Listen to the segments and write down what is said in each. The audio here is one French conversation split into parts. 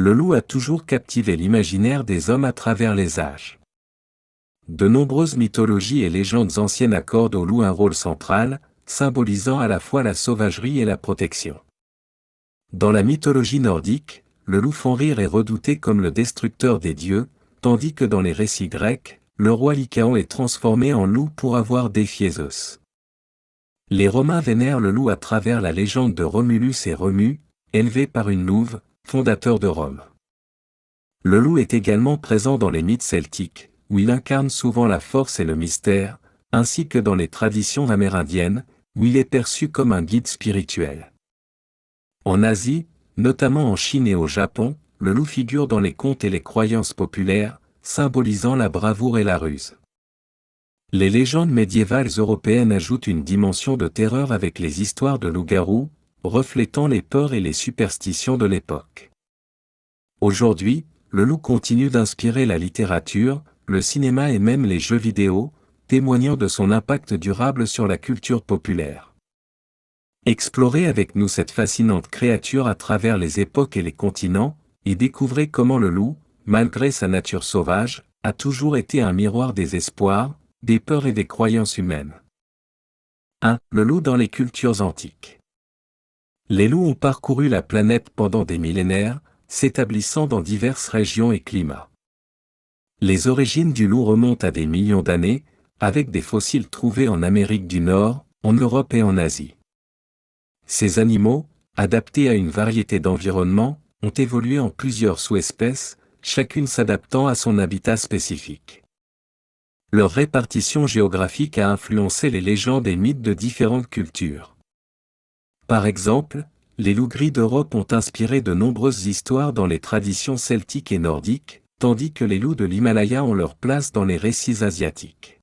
Le loup a toujours captivé l'imaginaire des hommes à travers les âges. De nombreuses mythologies et légendes anciennes accordent au loup un rôle central, symbolisant à la fois la sauvagerie et la protection. Dans la mythologie nordique, le loup Fenrir est redouté comme le destructeur des dieux, tandis que dans les récits grecs, le roi Lycaon est transformé en loup pour avoir défié Zeus. Les Romains vénèrent le loup à travers la légende de Romulus et Remus, élevé par une louve, fondateur de Rome. Le loup est également présent dans les mythes celtiques, où il incarne souvent la force et le mystère, ainsi que dans les traditions amérindiennes, où il est perçu comme un guide spirituel. En Asie, notamment en Chine et au Japon, le loup figure dans les contes et les croyances populaires, symbolisant la bravoure et la ruse. Les légendes médiévales européennes ajoutent une dimension de terreur avec les histoires de loups-garous, reflétant les peurs et les superstitions de l'époque. Aujourd'hui, le loup continue d'inspirer la littérature, le cinéma et même les jeux vidéo, témoignant de son impact durable sur la culture populaire. Explorez avec nous cette fascinante créature à travers les époques et les continents, et découvrez comment le loup, malgré sa nature sauvage, a toujours été un miroir des espoirs, des peurs et des croyances humaines. 1. Le loup dans les cultures antiques. Les loups ont parcouru la planète pendant des millénaires, s'établissant dans diverses régions et climats. Les origines du loup remontent à des millions d'années, avec des fossiles trouvés en Amérique du Nord, en Europe et en Asie. Ces animaux, adaptés à une variété d'environnements, ont évolué en plusieurs sous-espèces, chacune s'adaptant à son habitat spécifique. Leur répartition géographique a influencé les légendes et mythes de différentes cultures. Par exemple, les loups gris d'Europe ont inspiré de nombreuses histoires dans les traditions celtiques et nordiques, tandis que les loups de l'Himalaya ont leur place dans les récits asiatiques.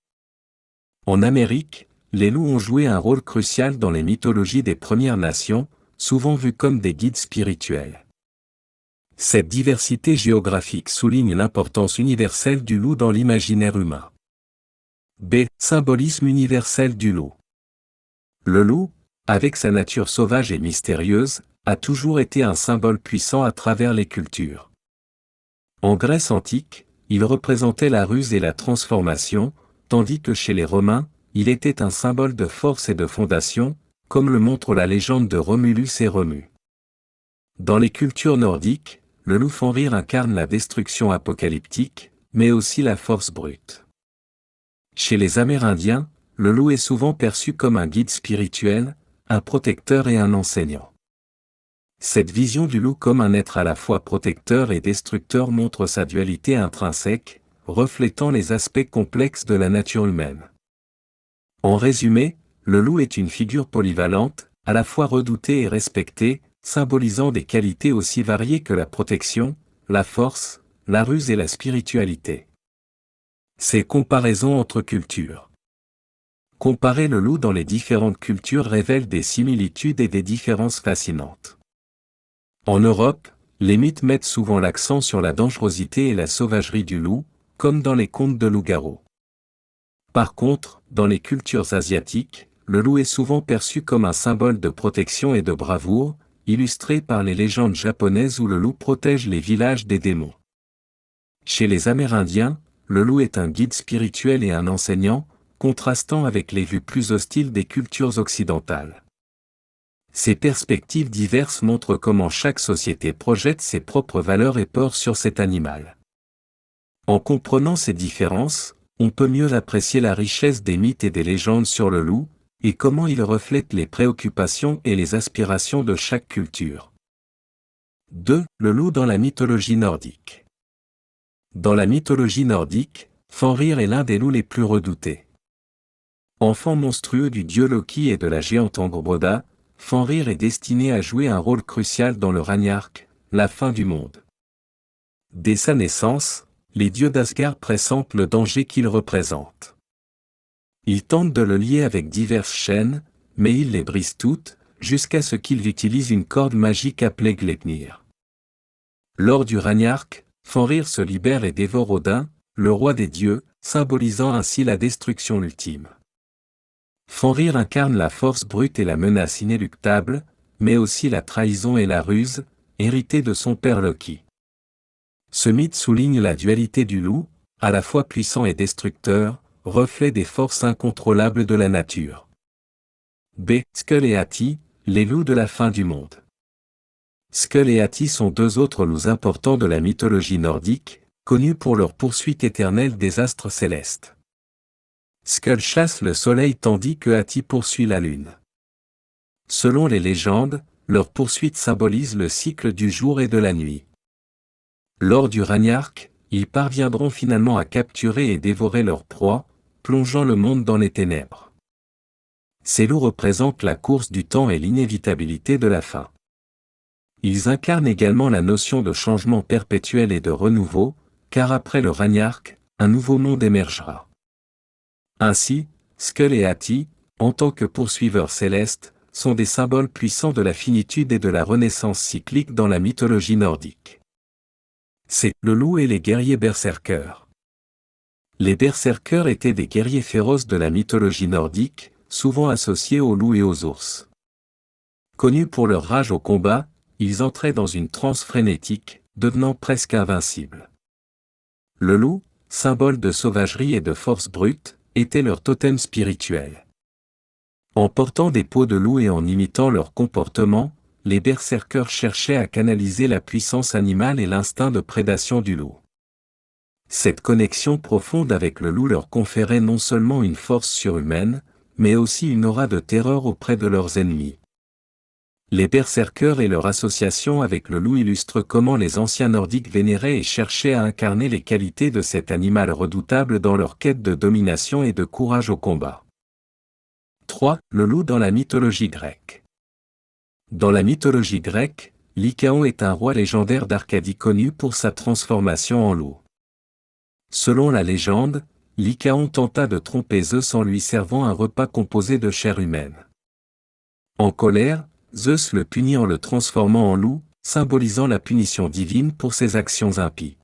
En Amérique, les loups ont joué un rôle crucial dans les mythologies des Premières Nations, souvent vus comme des guides spirituels. Cette diversité géographique souligne l'importance universelle du loup dans l'imaginaire humain. B. Symbolisme universel du loup. Le loup, avec sa nature sauvage et mystérieuse, a toujours été un symbole puissant à travers les cultures. En Grèce antique, il représentait la ruse et la transformation, tandis que chez les Romains, il était un symbole de force et de fondation, comme le montre la légende de Romulus et Remus. Dans les cultures nordiques, le loup Fenrir incarne la destruction apocalyptique, mais aussi la force brute. Chez les Amérindiens, le loup est souvent perçu comme un guide spirituel, un protecteur et un enseignant. Cette vision du loup comme un être à la fois protecteur et destructeur montre sa dualité intrinsèque, reflétant les aspects complexes de la nature humaine. En résumé, le loup est une figure polyvalente, à la fois redoutée et respectée, symbolisant des qualités aussi variées que la protection, la force, la ruse et la spiritualité. Ces comparaisons entre cultures. Comparer le loup dans les différentes cultures révèle des similitudes et des différences fascinantes. En Europe, les mythes mettent souvent l'accent sur la dangerosité et la sauvagerie du loup, comme dans les contes de loup-garou. Par contre, dans les cultures asiatiques, le loup est souvent perçu comme un symbole de protection et de bravoure, illustré par les légendes japonaises où le loup protège les villages des démons. Chez les Amérindiens, le loup est un guide spirituel et un enseignant, contrastant avec les vues plus hostiles des cultures occidentales. Ces perspectives diverses montrent comment chaque société projette ses propres valeurs et peurs sur cet animal. En comprenant ces différences, on peut mieux apprécier la richesse des mythes et des légendes sur le loup, et comment ils reflètent les préoccupations et les aspirations de chaque culture. 2. Le loup dans la mythologie nordique. Dans la mythologie nordique, Fenrir est l'un des loups les plus redoutés. Enfant monstrueux du dieu Loki et de la géante Angrboda, Fenrir est destiné à jouer un rôle crucial dans le Ragnarök, la fin du monde. Dès sa naissance, les dieux d'Asgard pressentent le danger qu'il représente. Ils tentent de le lier avec diverses chaînes, mais ils les brisent toutes, jusqu'à ce qu'ils utilisent une corde magique appelée Gleipnir. Lors du Ragnarök, Fenrir se libère et dévore Odin, le roi des dieux, symbolisant ainsi la destruction ultime. Fenrir incarne la force brute et la menace inéluctable, mais aussi la trahison et la ruse, héritées de son père Loki. Ce mythe souligne la dualité du loup, à la fois puissant et destructeur, reflet des forces incontrôlables de la nature. B. Skull et Ati, les loups de la fin du monde. Skull et Ati sont deux autres loups importants de la mythologie nordique, connus pour leur poursuite éternelle des astres célestes. Skull chasse le soleil tandis que Ati poursuit la lune. Selon les légendes, leur poursuite symbolise le cycle du jour et de la nuit. Lors du Ragnarök, ils parviendront finalement à capturer et dévorer leur proie, plongeant le monde dans les ténèbres. Ces loups représentent la course du temps et l'inévitabilité de la fin. Ils incarnent également la notion de changement perpétuel et de renouveau, car après le Ragnarök, un nouveau monde émergera. Ainsi, Skull et Ati, en tant que poursuiveurs célestes, sont des symboles puissants de la finitude et de la renaissance cyclique dans la mythologie nordique. C'est le loup et les guerriers berserkers. Les berserkers étaient des guerriers féroces de la mythologie nordique, souvent associés aux loups et aux ours. Connus pour leur rage au combat, ils entraient dans une transe frénétique, devenant presque invincibles. Le loup, symbole de sauvagerie et de force brute, était leur totem spirituel. En portant des peaux de loup et en imitant leur comportement, les berserkers cherchaient à canaliser la puissance animale et l'instinct de prédation du loup. Cette connexion profonde avec le loup leur conférait non seulement une force surhumaine, mais aussi une aura de terreur auprès de leurs ennemis. Les berserkers et leur association avec le loup illustrent comment les anciens nordiques vénéraient et cherchaient à incarner les qualités de cet animal redoutable dans leur quête de domination et de courage au combat. 3. Le loup dans la mythologie grecque. Dans la mythologie grecque, Lycaon est un roi légendaire d'Arcadie connu pour sa transformation en loup. Selon la légende, Lycaon tenta de tromper Zeus en lui servant un repas composé de chair humaine. En colère, Zeus le punit en le transformant en loup, symbolisant la punition divine pour ses actions impies.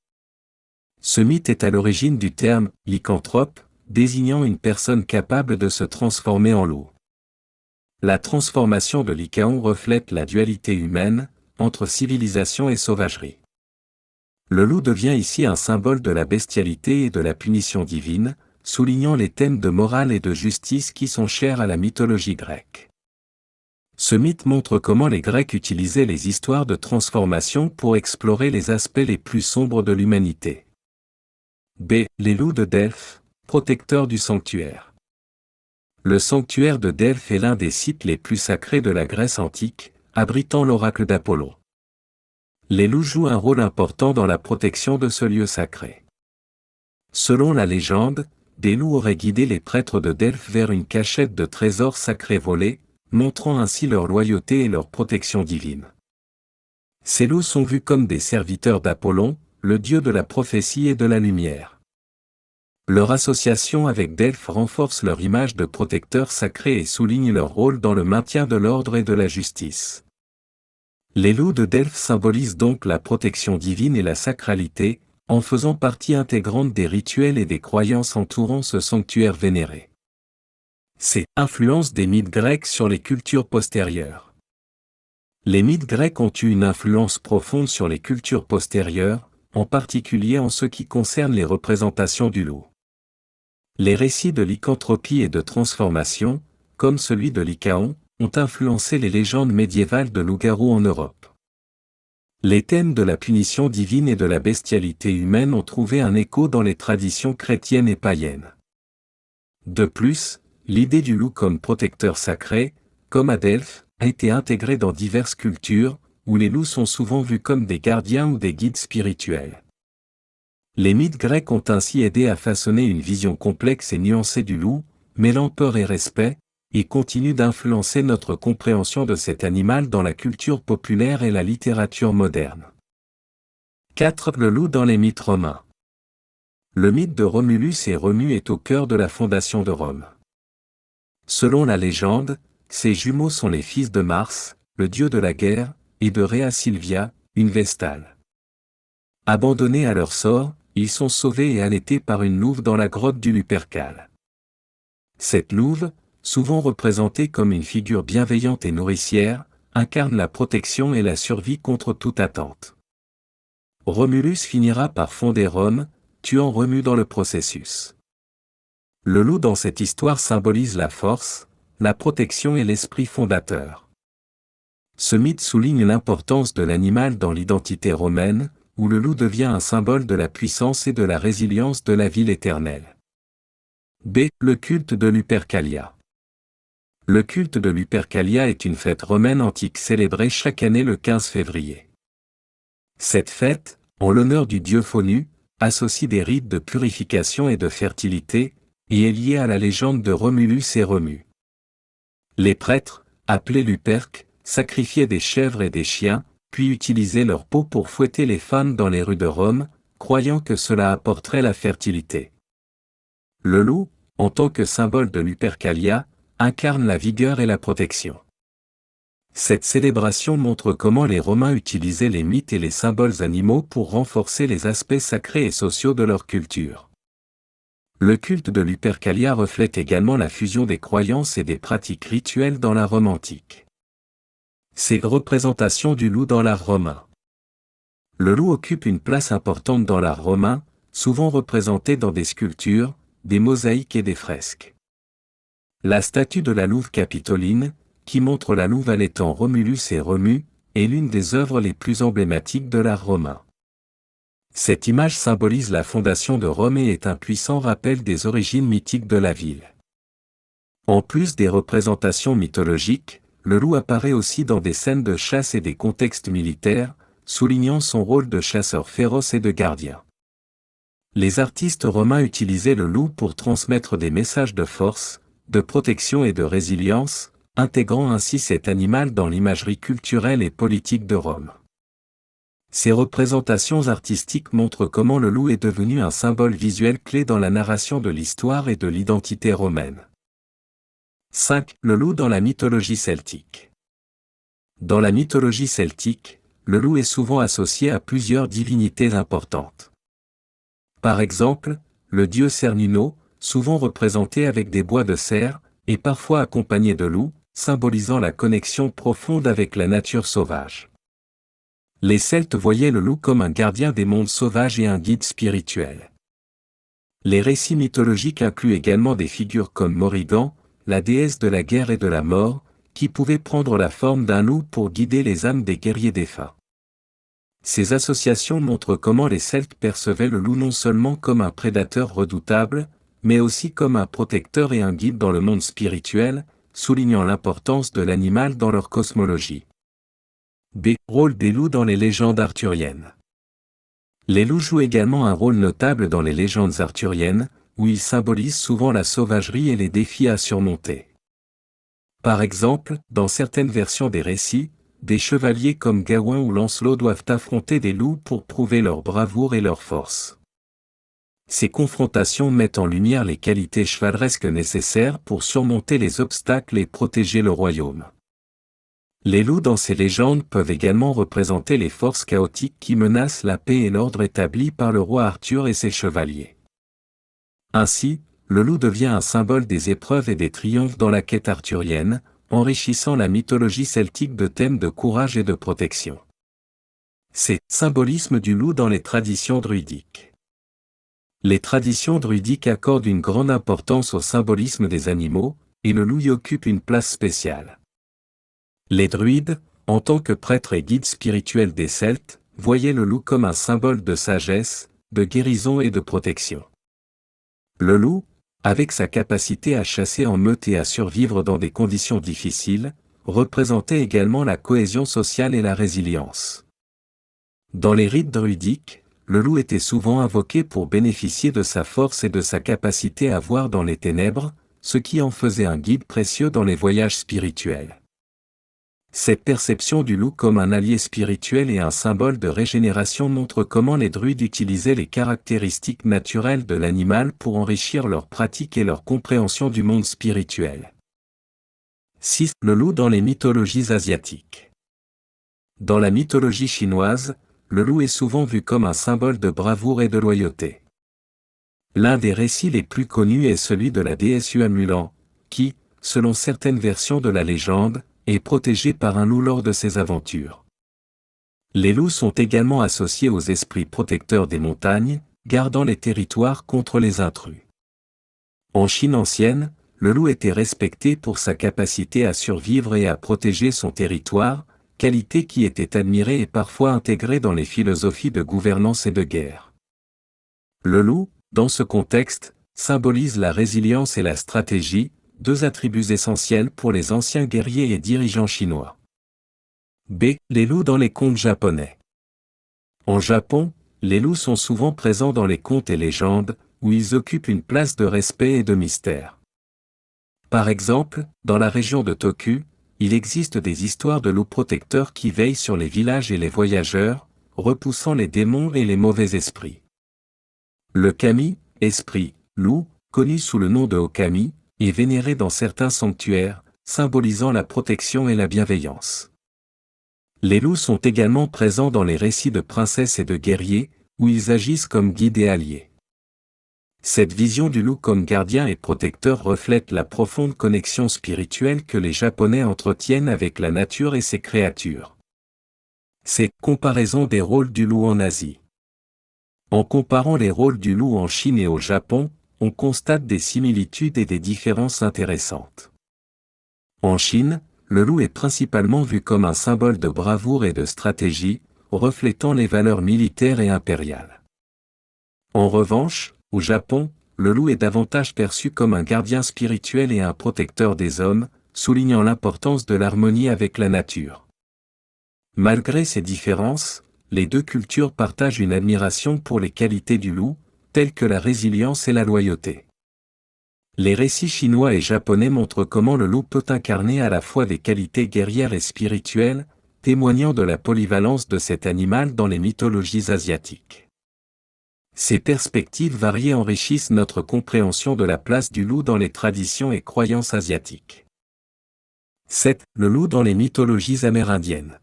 Ce mythe est à l'origine du terme « lycanthrope », désignant une personne capable de se transformer en loup. La transformation de Lycaon reflète la dualité humaine, entre civilisation et sauvagerie. Le loup devient ici un symbole de la bestialité et de la punition divine, soulignant les thèmes de morale et de justice qui sont chers à la mythologie grecque. Ce mythe montre comment les Grecs utilisaient les histoires de transformation pour explorer les aspects les plus sombres de l'humanité. B. Les loups de Delphes, protecteurs du sanctuaire. Le sanctuaire de Delphes est l'un des sites les plus sacrés de la Grèce antique, abritant l'oracle d'Apollon. Les loups jouent un rôle important dans la protection de ce lieu sacré. Selon la légende, des loups auraient guidé les prêtres de Delphes vers une cachette de trésors sacrés volés, montrant ainsi leur loyauté et leur protection divine. Ces loups sont vus comme des serviteurs d'Apollon, le dieu de la prophétie et de la lumière. Leur association avec Delphes renforce leur image de protecteurs sacrés et souligne leur rôle dans le maintien de l'ordre et de la justice. Les loups de Delphes symbolisent donc la protection divine et la sacralité, en faisant partie intégrante des rituels et des croyances entourant ce sanctuaire vénéré. C'est influence des mythes grecs sur les cultures postérieures. Les mythes grecs ont eu une influence profonde sur les cultures postérieures, en particulier en ce qui concerne les représentations du loup. Les récits de lycanthropie et de transformation, comme celui de Lycaon, ont influencé les légendes médiévales de loups-garous en Europe. Les thèmes de la punition divine et de la bestialité humaine ont trouvé un écho dans les traditions chrétiennes et païennes. De plus, l'idée du loup comme protecteur sacré, comme à Delphes, a été intégrée dans diverses cultures, où les loups sont souvent vus comme des gardiens ou des guides spirituels. Les mythes grecs ont ainsi aidé à façonner une vision complexe et nuancée du loup, mêlant peur et respect, et continuent d'influencer notre compréhension de cet animal dans la culture populaire et la littérature moderne. 4. Le loup dans les mythes romains. Le mythe de Romulus et Remus est au cœur de la fondation de Rome. Selon la légende, ces jumeaux sont les fils de Mars, le dieu de la guerre, et de Rhea Silvia, une vestale. Abandonnés à leur sort, ils sont sauvés et allaités par une louve dans la grotte du Lupercal. Cette louve, souvent représentée comme une figure bienveillante et nourricière, incarne la protection et la survie contre toute attente. Romulus finira par fonder Rome, tuant Remus dans le processus. Le loup dans cette histoire symbolise la force, la protection et l'esprit fondateur. Ce mythe souligne l'importance de l'animal dans l'identité romaine, où le loup devient un symbole de la puissance et de la résilience de la ville éternelle. B. Le culte de Lupercalia. Le culte de Lupercalia est une fête romaine antique célébrée chaque année le 15 février. Cette fête, en l'honneur du dieu Faunus, associe des rites de purification et de fertilité, et est liée à la légende de Romulus et Remus. Les prêtres, appelés Luperques, sacrifiaient des chèvres et des chiens, puis utilisaient leur peau pour fouetter les femmes dans les rues de Rome, croyant que cela apporterait la fertilité. Le loup, en tant que symbole de Lupercalia, incarne la vigueur et la protection. Cette célébration montre comment les Romains utilisaient les mythes et les symboles animaux pour renforcer les aspects sacrés et sociaux de leur culture. Le culte de Lupercalia reflète également la fusion des croyances et des pratiques rituelles dans la Rome antique. Ces représentations du loup dans l'art romain. Le loup occupe une place importante dans l'art romain, souvent représenté dans des sculptures, des mosaïques et des fresques. La statue de la louve capitoline, qui montre la louve allaitant Romulus et Remus, est l'une des œuvres les plus emblématiques de l'art romain. Cette image symbolise la fondation de Rome et est un puissant rappel des origines mythiques de la ville. En plus des représentations mythologiques, le loup apparaît aussi dans des scènes de chasse et des contextes militaires, soulignant son rôle de chasseur féroce et de gardien. Les artistes romains utilisaient le loup pour transmettre des messages de force, de protection et de résilience, intégrant ainsi cet animal dans l'imagerie culturelle et politique de Rome. Ces représentations artistiques montrent comment le loup est devenu un symbole visuel clé dans la narration de l'histoire et de l'identité romaine. 5. Le loup dans la mythologie celtique. Dans la mythologie celtique, le loup est souvent associé à plusieurs divinités importantes. Par exemple, le dieu Cernunno, souvent représenté avec des bois de cerf, et parfois accompagné de loups, symbolisant la connexion profonde avec la nature sauvage. Les Celtes voyaient le loup comme un gardien des mondes sauvages et un guide spirituel. Les récits mythologiques incluent également des figures comme Morrigan, la déesse de la guerre et de la mort, qui pouvait prendre la forme d'un loup pour guider les âmes des guerriers défunts. Ces associations montrent comment les Celtes percevaient le loup non seulement comme un prédateur redoutable, mais aussi comme un protecteur et un guide dans le monde spirituel, soulignant l'importance de l'animal dans leur cosmologie. B. Rôle des loups dans les légendes arthuriennes. Les loups jouent également un rôle notable dans les légendes arthuriennes, où ils symbolisent souvent la sauvagerie et les défis à surmonter. Par exemple, dans certaines versions des récits, des chevaliers comme Gawain ou Lancelot doivent affronter des loups pour prouver leur bravoure et leur force. Ces confrontations mettent en lumière les qualités chevaleresques nécessaires pour surmonter les obstacles et protéger le royaume. Les loups dans ces légendes peuvent également représenter les forces chaotiques qui menacent la paix et l'ordre établi par le roi Arthur et ses chevaliers. Ainsi, le loup devient un symbole des épreuves et des triomphes dans la quête arthurienne, enrichissant la mythologie celtique de thèmes de courage et de protection. C'est symbolisme du loup dans les traditions druidiques. Les traditions druidiques accordent une grande importance au symbolisme des animaux, et le loup y occupe une place spéciale. Les druides, en tant que prêtres et guides spirituels des Celtes, voyaient le loup comme un symbole de sagesse, de guérison et de protection. Le loup, avec sa capacité à chasser en meute et à survivre dans des conditions difficiles, représentait également la cohésion sociale et la résilience. Dans les rites druidiques, le loup était souvent invoqué pour bénéficier de sa force et de sa capacité à voir dans les ténèbres, ce qui en faisait un guide précieux dans les voyages spirituels. Cette perception du loup comme un allié spirituel et un symbole de régénération montre comment les druides utilisaient les caractéristiques naturelles de l'animal pour enrichir leurs pratiques et leur compréhension du monde spirituel. 6. Le loup dans les mythologies asiatiques. Dans la mythologie chinoise, le loup est souvent vu comme un symbole de bravoure et de loyauté. L'un des récits les plus connus est celui de la déesse Hua Mulan, qui, selon certaines versions de la légende, est protégée par un loup lors de ses aventures. Les loups sont également associés aux esprits protecteurs des montagnes, gardant les territoires contre les intrus. En Chine ancienne, le loup était respecté pour sa capacité à survivre et à protéger son territoire, qualité qui était admirée et parfois intégrée dans les philosophies de gouvernance et de guerre. Le loup, dans ce contexte, symbolise la résilience et la stratégie, deux attributs essentiels pour les anciens guerriers et dirigeants chinois. B. Les loups dans les contes japonais. En Japon, les loups sont souvent présents dans les contes et légendes, où ils occupent une place de respect et de mystère. Par exemple, dans la région de Toku, il existe des histoires de loups protecteurs qui veillent sur les villages et les voyageurs, repoussant les démons et les mauvais esprits. Le kami, esprit, loup, connu sous le nom de Okami, est vénéré dans certains sanctuaires, symbolisant la protection et la bienveillance. Les loups sont également présents dans les récits de princesses et de guerriers, où ils agissent comme guides et alliés. Cette vision du loup comme gardien et protecteur reflète la profonde connexion spirituelle que les Japonais entretiennent avec la nature et ses créatures. C'est comparaison des rôles du loup en Asie. En comparant les rôles du loup en Chine et au Japon, on constate des similitudes et des différences intéressantes. En Chine, le loup est principalement vu comme un symbole de bravoure et de stratégie, reflétant les valeurs militaires et impériales. En revanche, au Japon, le loup est davantage perçu comme un gardien spirituel et un protecteur des hommes, soulignant l'importance de l'harmonie avec la nature. Malgré ces différences, les deux cultures partagent une admiration pour les qualités du loup, telles que la résilience et la loyauté. Les récits chinois et japonais montrent comment le loup peut incarner à la fois des qualités guerrières et spirituelles, témoignant de la polyvalence de cet animal dans les mythologies asiatiques. Ces perspectives variées enrichissent notre compréhension de la place du loup dans les traditions et croyances asiatiques. 7. Le loup dans les mythologies amérindiennes.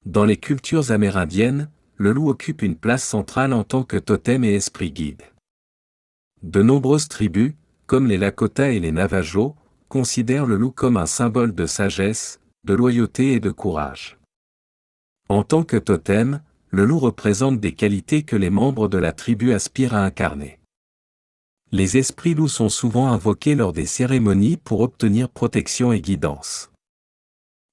Dans les cultures amérindiennes, le loup occupe une place centrale en tant que totem et esprit guide. De nombreuses tribus, comme les Lakota et les Navajos, considèrent le loup comme un symbole de sagesse, de loyauté et de courage. En tant que totem, le loup représente des qualités que les membres de la tribu aspirent à incarner. Les esprits loups sont souvent invoqués lors des cérémonies pour obtenir protection et guidance.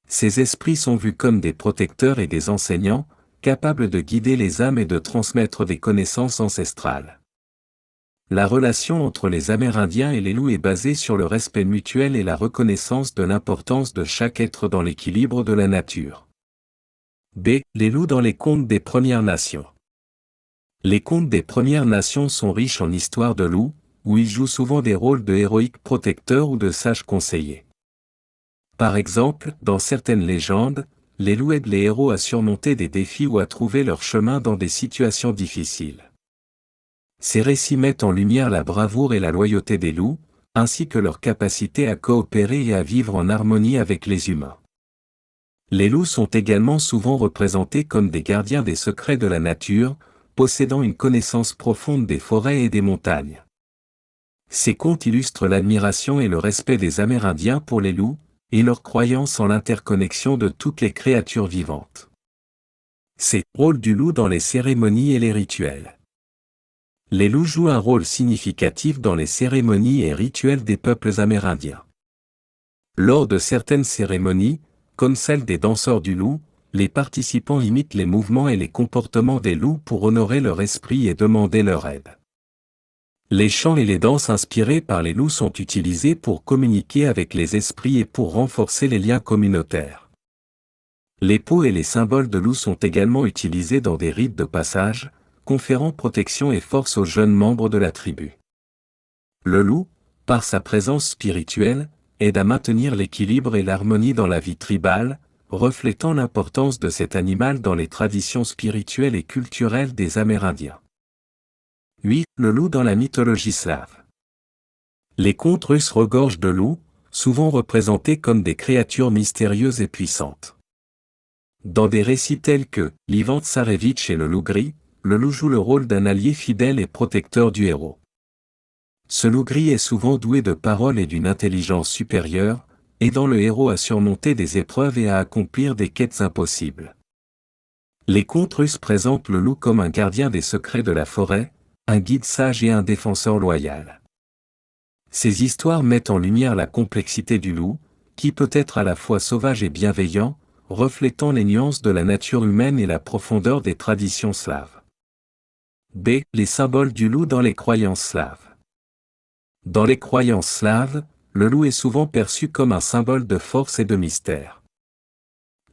Ces esprits sont vus comme des protecteurs et des enseignants, capables de guider les âmes et de transmettre des connaissances ancestrales. La relation entre les Amérindiens et les loups est basée sur le respect mutuel et la reconnaissance de l'importance de chaque être dans l'équilibre de la nature. B. Les loups dans les contes des Premières Nations. Les contes des Premières Nations sont riches en histoires de loups, où ils jouent souvent des rôles de héroïques protecteurs ou de sages conseillers. Par exemple, dans certaines légendes, les loups aident les héros à surmonter des défis ou à trouver leur chemin dans des situations difficiles. Ces récits mettent en lumière la bravoure et la loyauté des loups, ainsi que leur capacité à coopérer et à vivre en harmonie avec les humains. Les loups sont également souvent représentés comme des gardiens des secrets de la nature, possédant une connaissance profonde des forêts et des montagnes. Ces contes illustrent l'admiration et le respect des Amérindiens pour les loups, et leur croyance en l'interconnexion de toutes les créatures vivantes. C'est le rôle du loup dans les cérémonies et les rituels. Les loups jouent un rôle significatif dans les cérémonies et rituels des peuples amérindiens. Lors de certaines cérémonies, comme celle des danseurs du loup, les participants imitent les mouvements et les comportements des loups pour honorer leur esprit et demander leur aide. Les chants et les danses inspirés par les loups sont utilisés pour communiquer avec les esprits et pour renforcer les liens communautaires. Les peaux et les symboles de loup sont également utilisés dans des rites de passage, conférant protection et force aux jeunes membres de la tribu. Le loup, par sa présence spirituelle, aide à maintenir l'équilibre et l'harmonie dans la vie tribale, reflétant l'importance de cet animal dans les traditions spirituelles et culturelles des Amérindiens. 8. Le loup dans la mythologie slave. Les contes russes regorgent de loups, souvent représentés comme des créatures mystérieuses et puissantes. Dans des récits tels que l'Ivan Tsarevitch et le loup gris, le loup joue le rôle d'un allié fidèle et protecteur du héros. Ce loup gris est souvent doué de paroles et d'une intelligence supérieure, aidant le héros à surmonter des épreuves et à accomplir des quêtes impossibles. Les contes russes présentent le loup comme un gardien des secrets de la forêt, un guide sage et un défenseur loyal. Ces histoires mettent en lumière la complexité du loup, qui peut être à la fois sauvage et bienveillant, reflétant les nuances de la nature humaine et la profondeur des traditions slaves. B. Les symboles du loup dans les croyances slaves. Dans les croyances slaves, le loup est souvent perçu comme un symbole de force et de mystère.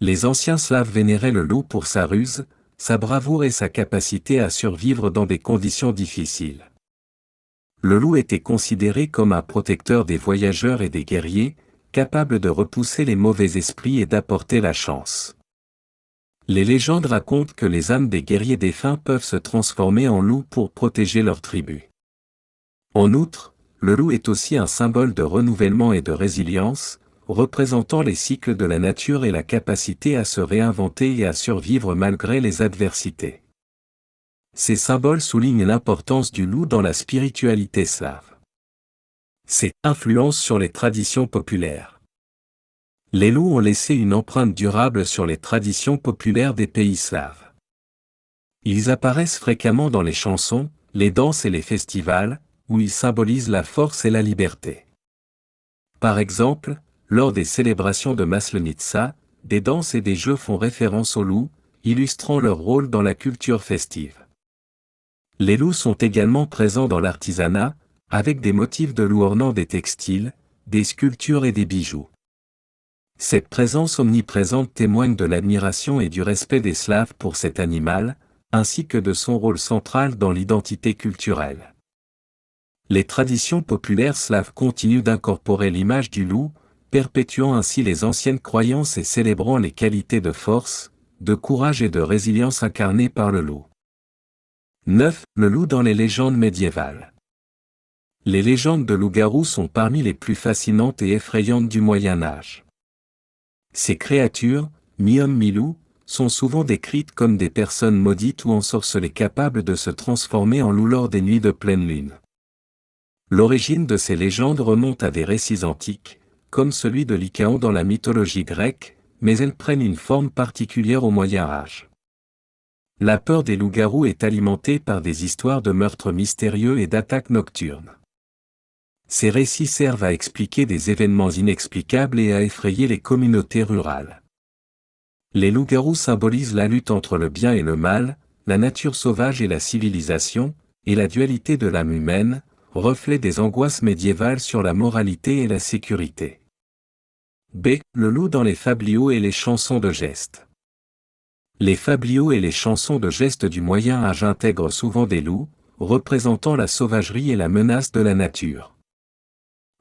Les anciens Slaves vénéraient le loup pour sa ruse, sa bravoure et sa capacité à survivre dans des conditions difficiles. Le loup était considéré comme un protecteur des voyageurs et des guerriers, capable de repousser les mauvais esprits et d'apporter la chance. Les légendes racontent que les âmes des guerriers défunts peuvent se transformer en loups pour protéger leur tribu. En outre, le loup est aussi un symbole de renouvellement et de résilience, représentant les cycles de la nature et la capacité à se réinventer et à survivre malgré les adversités. Ces symboles soulignent l'importance du loup dans la spiritualité slave. Ses influences sur les traditions populaires. Les loups ont laissé une empreinte durable sur les traditions populaires des pays slaves. Ils apparaissent fréquemment dans les chansons, les danses et les festivals, où ils symbolisent la force et la liberté. Par exemple, lors des célébrations de Maslenitsa, des danses et des jeux font référence aux loups, illustrant leur rôle dans la culture festive. Les loups sont également présents dans l'artisanat, avec des motifs de loups ornant des textiles, des sculptures et des bijoux. Cette présence omniprésente témoigne de l'admiration et du respect des Slaves pour cet animal, ainsi que de son rôle central dans l'identité culturelle. Les traditions populaires slaves continuent d'incorporer l'image du loup, perpétuant ainsi les anciennes croyances et célébrant les qualités de force, de courage et de résilience incarnées par le loup. 9. Le loup dans les légendes médiévales. Les légendes de loups-garous sont parmi les plus fascinantes et effrayantes du Moyen Âge. Ces créatures, mi-homme mi-loup, sont souvent décrites comme des personnes maudites ou ensorcelées capables de se transformer en loup lors des nuits de pleine lune. L'origine de ces légendes remonte à des récits antiques, comme celui de Lycaon dans la mythologie grecque, mais elles prennent une forme particulière au Moyen Âge. La peur des loups-garous est alimentée par des histoires de meurtres mystérieux et d'attaques nocturnes. Ces récits servent à expliquer des événements inexplicables et à effrayer les communautés rurales. Les loups-garous symbolisent la lutte entre le bien et le mal, la nature sauvage et la civilisation, et la dualité de l'âme humaine, reflet des angoisses médiévales sur la moralité et la sécurité. B. Le loup dans les fabliaux et les chansons de gestes. Les fabliaux et les chansons de gestes du Moyen Âge intègrent souvent des loups, représentant la sauvagerie et la menace de la nature.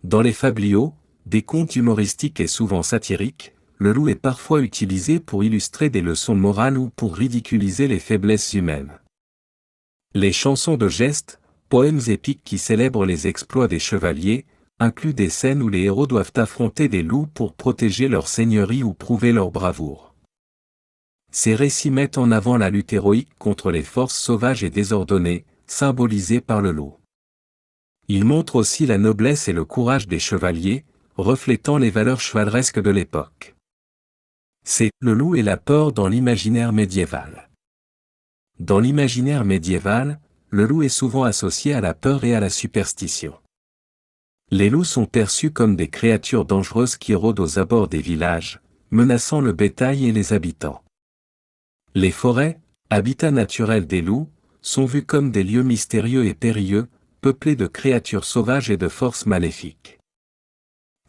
Dans les fabliaux, des contes humoristiques et souvent satiriques, le loup est parfois utilisé pour illustrer des leçons morales ou pour ridiculiser les faiblesses humaines. Les chansons de gestes, poèmes épiques qui célèbrent les exploits des chevaliers, incluent des scènes où les héros doivent affronter des loups pour protéger leur seigneurie ou prouver leur bravoure. Ces récits mettent en avant la lutte héroïque contre les forces sauvages et désordonnées, symbolisées par le loup. Ils montrent aussi la noblesse et le courage des chevaliers, reflétant les valeurs chevaleresques de l'époque. C'est le loup et la peur dans l'imaginaire médiéval. Dans l'imaginaire médiéval, le loup est souvent associé à la peur et à la superstition. Les loups sont perçus comme des créatures dangereuses qui rôdent aux abords des villages, menaçant le bétail et les habitants. Les forêts, habitat naturel des loups, sont vus comme des lieux mystérieux et périlleux, peuplés de créatures sauvages et de forces maléfiques.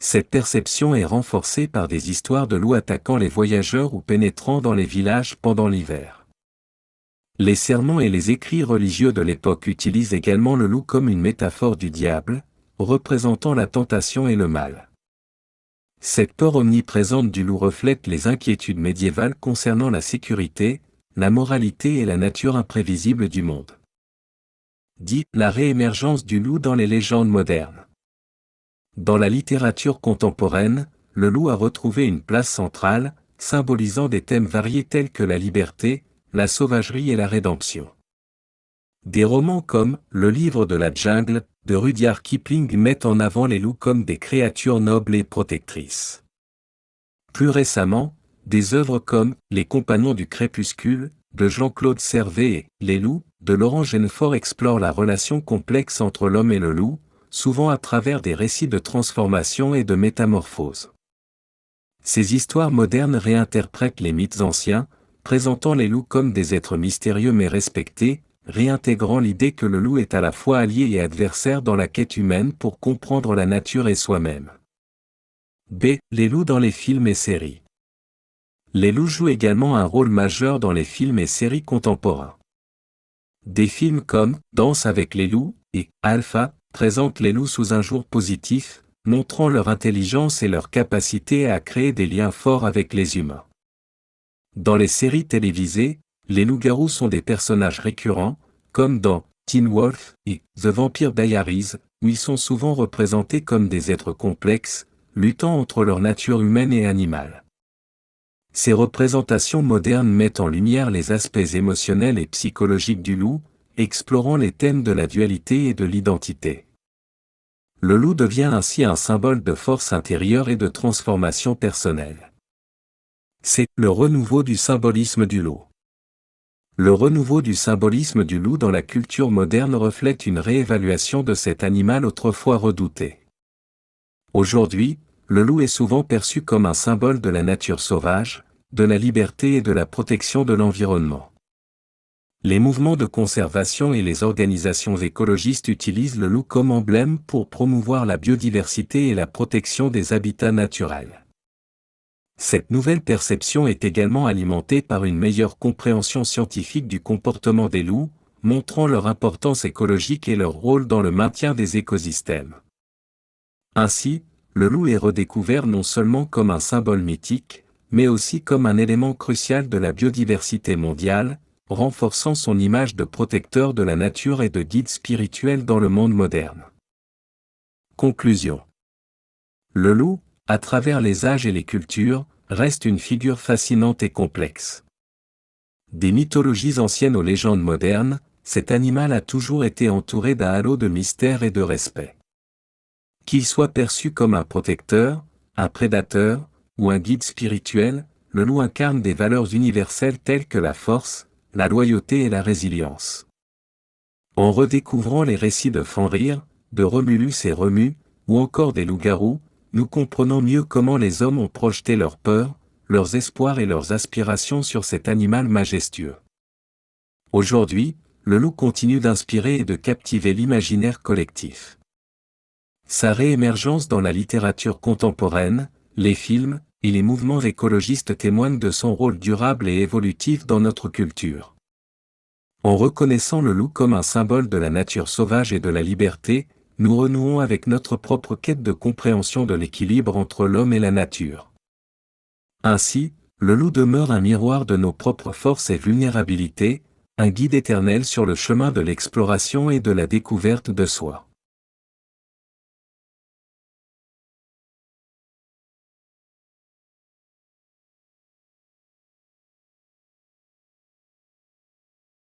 Cette perception est renforcée par des histoires de loups attaquant les voyageurs ou pénétrant dans les villages pendant l'hiver. Les sermons et les écrits religieux de l'époque utilisent également le loup comme une métaphore du diable, représentant la tentation et le mal. Cette peur omniprésente du loup reflète les inquiétudes médiévales concernant la sécurité, la moralité et la nature imprévisible du monde. Dit la réémergence du loup dans les légendes modernes. Dans la littérature contemporaine, le loup a retrouvé une place centrale, symbolisant des thèmes variés tels que la liberté, la sauvagerie et la rédemption. Des romans comme « Le livre de la jungle » de Rudyard Kipling mettent en avant les loups comme des créatures nobles et protectrices. Plus récemment, des œuvres comme Les Compagnons du Crépuscule, de Jean-Claude Servet et Les Loups, de Laurent Genefort explorent la relation complexe entre l'homme et le loup, souvent à travers des récits de transformation et de métamorphose. Ces histoires modernes réinterprètent les mythes anciens, présentant les loups comme des êtres mystérieux mais respectés, réintégrant l'idée que le loup est à la fois allié et adversaire dans la quête humaine pour comprendre la nature et soi-même. B. Les loups dans les films et séries. Les loups jouent également un rôle majeur dans les films et séries contemporains. Des films comme Danse avec les loups et Alpha présentent les loups sous un jour positif, montrant leur intelligence et leur capacité à créer des liens forts avec les humains. Dans les séries télévisées, les loups-garous sont des personnages récurrents, comme dans Teen Wolf et The Vampire Diaries, où ils sont souvent représentés comme des êtres complexes, luttant entre leur nature humaine et animale. Ces représentations modernes mettent en lumière les aspects émotionnels et psychologiques du loup, explorant les thèmes de la dualité et de l'identité. Le loup devient ainsi un symbole de force intérieure et de transformation personnelle. C'est le renouveau du symbolisme du loup. Le renouveau du symbolisme du loup dans la culture moderne reflète une réévaluation de cet animal autrefois redouté. Aujourd'hui, le loup est souvent perçu comme un symbole de la nature sauvage, de la liberté et de la protection de l'environnement. Les mouvements de conservation et les organisations écologistes utilisent le loup comme emblème pour promouvoir la biodiversité et la protection des habitats naturels. Cette nouvelle perception est également alimentée par une meilleure compréhension scientifique du comportement des loups, montrant leur importance écologique et leur rôle dans le maintien des écosystèmes. Ainsi, le loup est redécouvert non seulement comme un symbole mythique, mais aussi comme un élément crucial de la biodiversité mondiale, renforçant son image de protecteur de la nature et de guide spirituel dans le monde moderne. Conclusion. Le loup, à travers les âges et les cultures, reste une figure fascinante et complexe. Des mythologies anciennes aux légendes modernes, cet animal a toujours été entouré d'un halo de mystère et de respect. Qu'il soit perçu comme un protecteur, un prédateur, ou un guide spirituel, le loup incarne des valeurs universelles telles que la force, la loyauté et la résilience. En redécouvrant les récits de Fenrir, de Romulus et Remus, ou encore des loups-garous, nous comprenons mieux comment les hommes ont projeté leurs peurs, leurs espoirs et leurs aspirations sur cet animal majestueux. Aujourd'hui, le loup continue d'inspirer et de captiver l'imaginaire collectif. Sa réémergence dans la littérature contemporaine, les films, et les mouvements écologistes témoignent de son rôle durable et évolutif dans notre culture. En reconnaissant le loup comme un symbole de la nature sauvage et de la liberté, nous renouons avec notre propre quête de compréhension de l'équilibre entre l'homme et la nature. Ainsi, le loup demeure un miroir de nos propres forces et vulnérabilités, un guide éternel sur le chemin de l'exploration et de la découverte de soi.